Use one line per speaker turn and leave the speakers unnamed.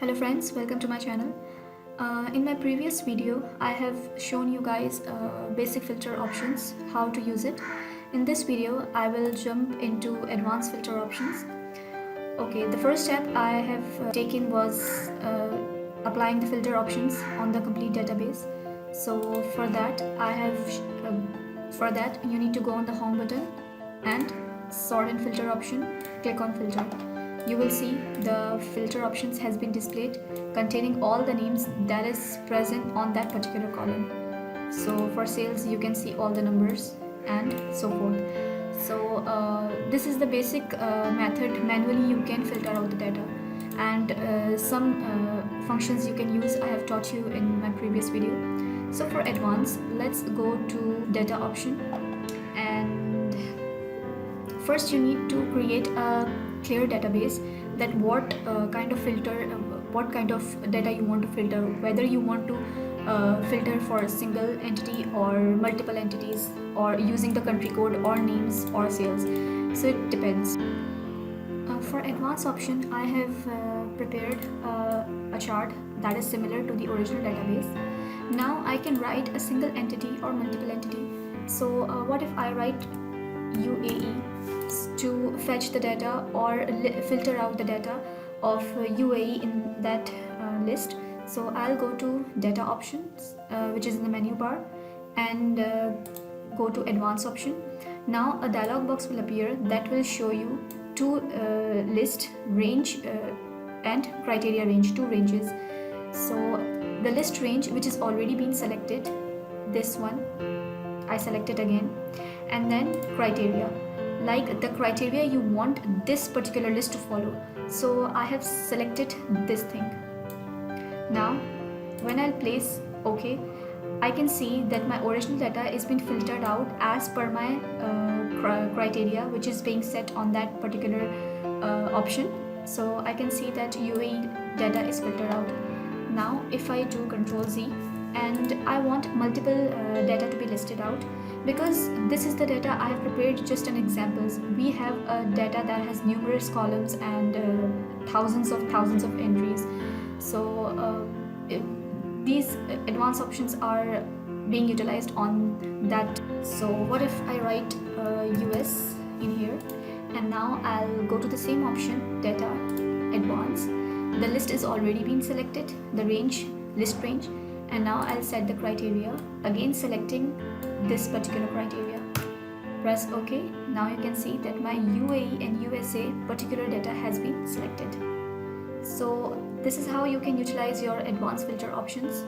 Hello friends, welcome to my channel. In my previous video, I have shown you guys basic filter options, how to use it. In this video, I will jump into advanced filter options. Okay, the first step I have taken was applying the filter options on the complete database. So for that, you need to go on the home button and sort and filter option, click on filter. You will see the filter options has been displayed containing all the names that is present on that particular column. So for sales you can see all the numbers and so forth. So this is the basic method manually you can filter out the data, and some functions you can use I have taught you in my previous video. So for advanced, let's go to data option, and first you need to create a clear database that what kind of filter, what kind of data you want to filter, whether you want to filter for a single entity or multiple entities, or using the country code or names or sales. So it depends. For advanced option, I have prepared a chart that is similar to the original database. Now I can write a single entity or multiple entity. So what if I write UAE to fetch the data or filter out the data of UAE in that list? So I'll go to data options, which is in the menu bar, and go to advanced option. Now a dialog box will appear that will show you two list range and criteria range, two ranges. So the list range, which is already been selected, this one I selected again, and then criteria, like the criteria you want this particular list to follow. So I have selected this thing. Now when I'll place OK, I can see that my original data is being filtered out as per my criteria, which is being set on that particular option. So I can see that UAE data is filtered out. Now if I do Ctrl Z and I want multiple data to be listed out, because this is the data I have prepared just an examples. We have a data that has numerous columns and thousands of entries. So these advanced options are being utilized on that. So what if I write US in here, and now I'll go to the same option, data, advanced. The list is already been selected, the range, list range, and now I'll set the criteria, again selecting this particular criteria. Press OK. Now you can see that my UAE and USA particular data has been selected. So this is how you can utilize your advanced filter options.